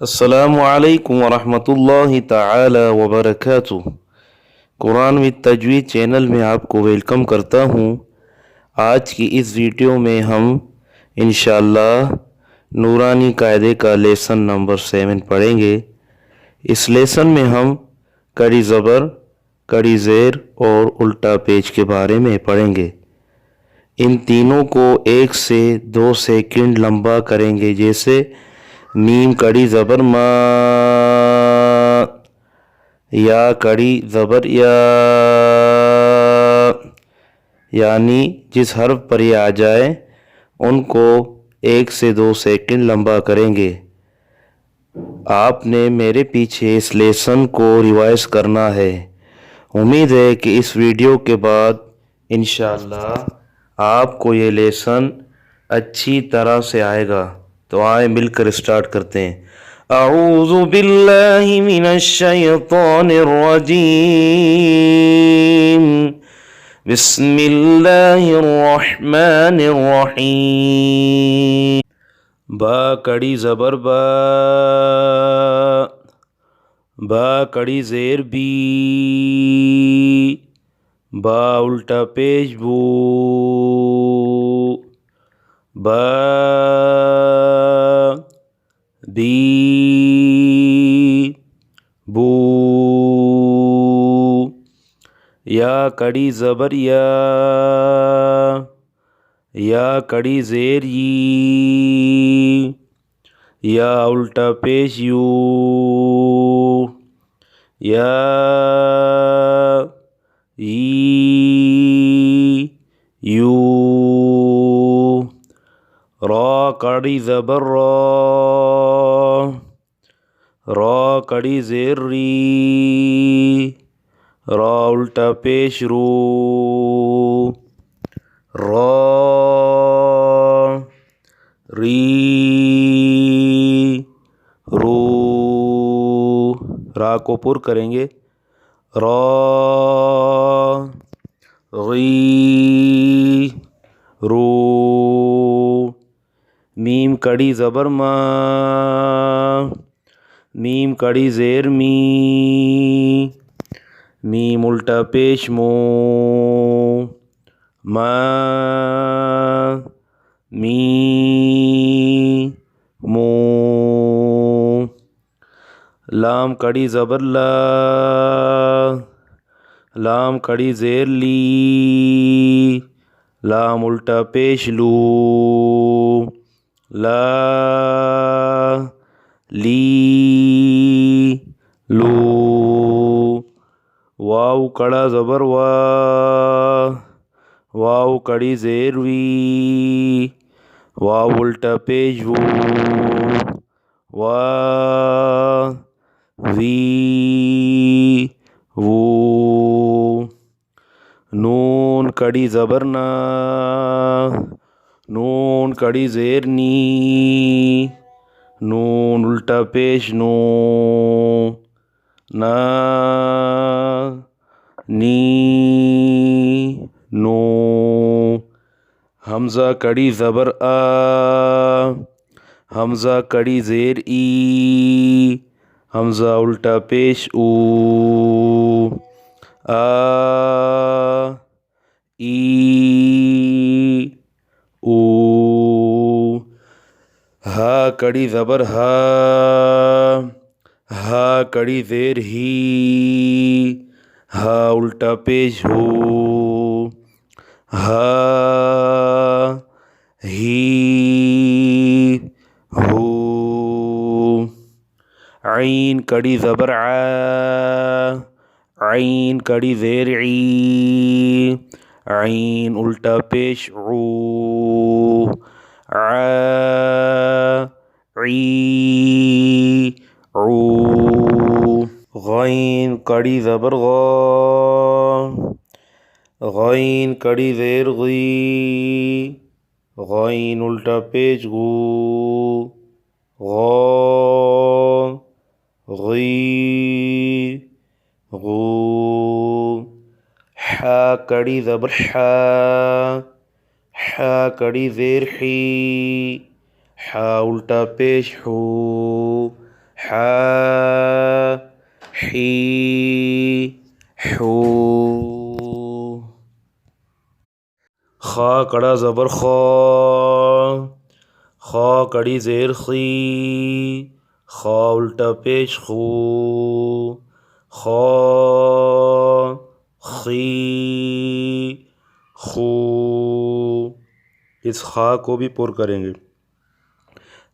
السلام علیکم ورحمۃ اللہ تعالی وبرکاتہ۔ قرآن وتھ تجوید چینل میں آپ کو ویلکم کرتا ہوں۔ آج کی اس ویڈیو میں ہم انشاءاللہ نورانی قاعدے کا لیسن نمبر 7 پڑھیں گے۔ اس لیسن میں ہم کڑی زبر، کڑی زیر اور الٹا پیج کے بارے میں پڑھیں گے۔ ان تینوں کو 1 سے 2 سیکنڈ لمبا کریں گے، جیسے میم کڑی زبر ما، یا کڑی زبر یا، یعنی جس حرف پر یہ آ جائے ان کو 1 سے 2 سیکنڈ لمبا کریں گے۔ آپ نے میرے پیچھے اس لیسن کو ریوائز کرنا ہے۔ امید ہے کہ اس ویڈیو کے بعد انشاءاللہ آپ کو یہ لیسن اچھی طرح سے آئے گا۔ تو آئیں مل کر اسٹارٹ کرتے ہیں۔ اعوذ باللہ من الشیطان الرجیم، بسم اللہ الرحمن الرحیم۔ با کڑی زبر با، با کڑی زیر بی، با الٹا پیش بو، با بی بو، یا کڑی زبر یا، یا کڑی زیر ی، یا الٹا پیش یو، یا ی یو، را کڑی زبر را، را کڑی زیر ری، را الٹا پیش رو، را ری رو، را کو پر کریں گے، را ری رو، میم کڑی زبر ما، میم کڑی زیر می، میم الٹا پیش مو، ما می مو، لام کڑی زبر لا، لام کڑی زیر لی، لام الٹا پیش لو، لا لی لو، واو کڑا زبر وا، واو کڑی زیر وی، واو الٹا پیش وو، وا وی وو، نون کڑی زبر نا، نون کڑی زیر نی، نون الٹا پیش نو، نا نی نو، حمزہ کڑی زبر آ، حمزہ کڑی زیر ای، حمزہ الٹا پیش او، آ ای او، ہا کڑی زبر ہا، ہا کڑی زیر ہی، ہا الٹا پیش ہو، ہا ہی ہو، عین کڑی زبر ع، عین کڑی زیر عی، عین الٹا پیش عو، ع عی عو، غین کڑی زبر غا، غین کڑی زیر غی، غین الٹا پیش غو، غا غی غو، حا کڑی زبر حا، حا کڑی زیر حی، حا الٹا پیش ہو، حا حی حو خا کڑا زبر خا خا کڑی زیر خی خا الٹا پیش خو خا خی خو اس خا کو بھی پر کریں گے.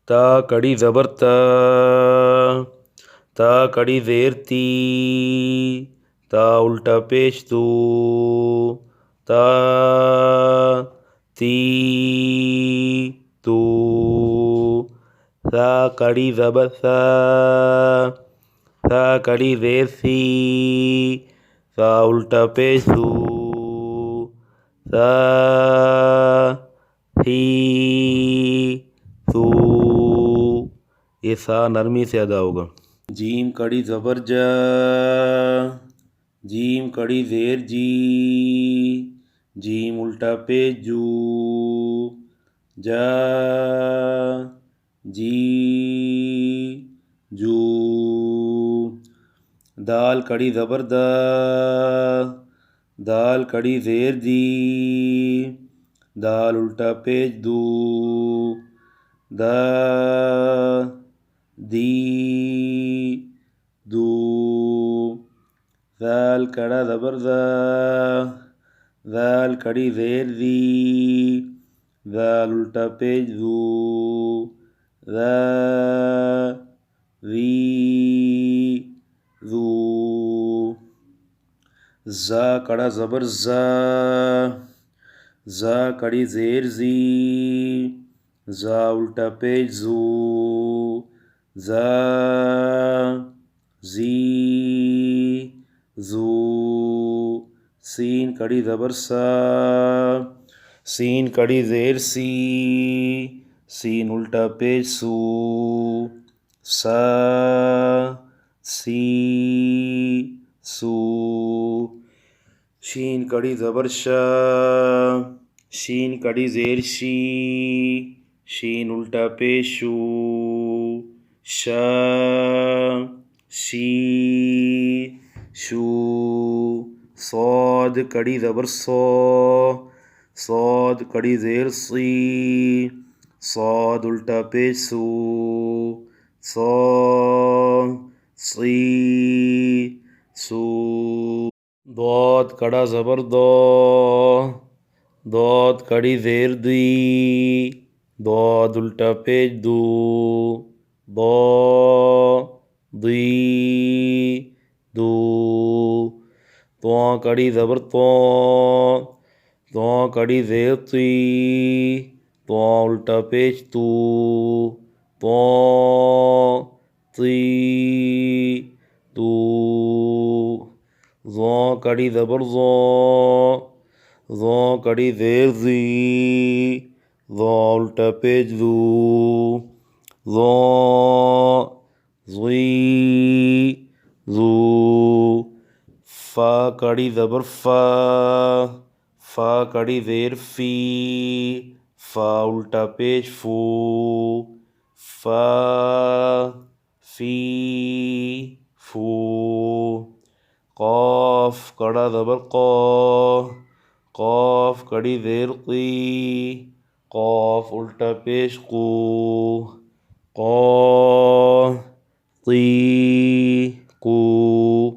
تا کڑی زبر تا تا کڑی زیر تی تا الٹا پیش تو تا تی تو سا کڑی زبر سا سا کڑی زیر سی سا الٹا پیش سو سا سی سو یہ سا نرمی سے ادا ہوگا. جیم کڑی زبر جا جیم کڑی زیر جی جیم الٹا پیش جو جا جی جو دال کڑی زبر دا دال کڑی زیر دی دال الٹا پیش دو دا دی دو ذال کڑا زبر ذا ذال کڑی زیر ذی ذال الٹا پیش ذو ذا ذی ذو زا کڑا زبر زا زا کڑی زیر زی زا الٹا پیش زو زا زی زو سین کڑی زبر سا سین کڑی زیر سی سین الٹا پیش سو سا سی سو شین کڑی زبر شا شین کڑی زیر شی شین الٹا پیش شو شا شی شو صاد کڑی زبر صا صاد کڑی زیر صی صاد الٹا پیش سو صا صی سو ضاد کڑا زبر دو ضاد کڑی زیر دی ضاد الٹا پیش دو ضا دی دو طا کڑی زبر طا طا کڑی زیر تی طا الٹا پیش تو طا تی تو ظا کڑی زبر ظا ظا کڑی زیر زی ظا الٹا پیش ذو ظا ضی ذو فا کڑی زبر فا فا کڑی زیر فی فا الٹا پیش فو فا فی فو قاف کڑا زبر قا قاف کڑی زیر قی قاف الٹا پیش قو قا قی قو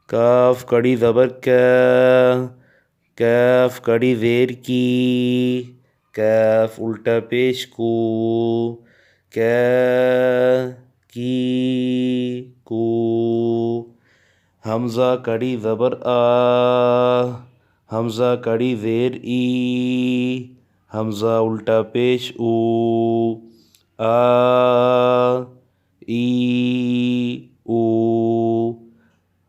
کاف کڑی زبر کا کاف کڑی زیر کی کاف الٹا پیش کو کا کی کو حمزہ کڑی زبر آ حمزہ کڑی زیر ای حمزہ الٹا پیش او آ ای او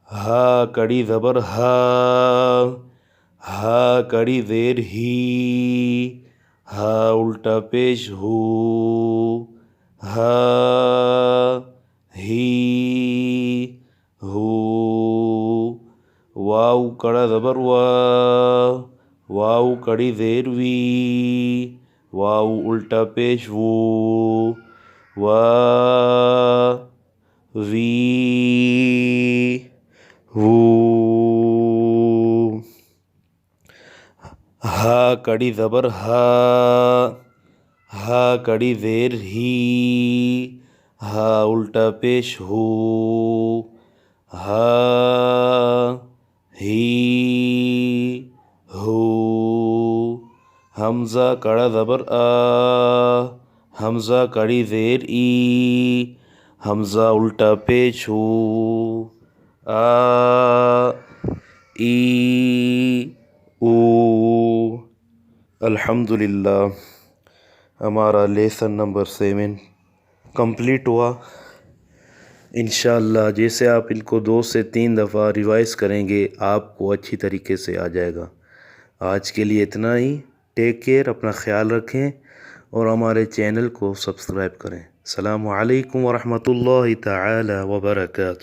ہا کڑی زبر ہا ہا کڑی زیر ہی ہا الٹا پیش ہو ہا ہی ہو واو کڑا زبر وا واو کڑی زیر وی واو الٹا پیش وو وا وی وو، ہا کڑی زبر ہا، ہا کڑی زیر ہی، ہا الٹا پیش ہو، ہا ہی ہو، حمزہ کڑا زبر آ، حمزہ کڑی زیر ای، حمزہ الٹا پیش ہو، آ ای او۔ الحمدللہ ہمارا لیسن نمبر 7 کمپلیٹ ہوا۔ انشاءاللہ جیسے آپ ان کو 2 سے 3 دفعہ ریوائز کریں گے آپ کو اچھی طریقے سے آ جائے گا۔ آج کے لیے اتنا ہی، ٹیک کیئر، اپنا خیال رکھیں اور ہمارے چینل کو سبسکرائب کریں۔ السلام علیکم ورحمۃ اللہ تعالی وبرکاتہ۔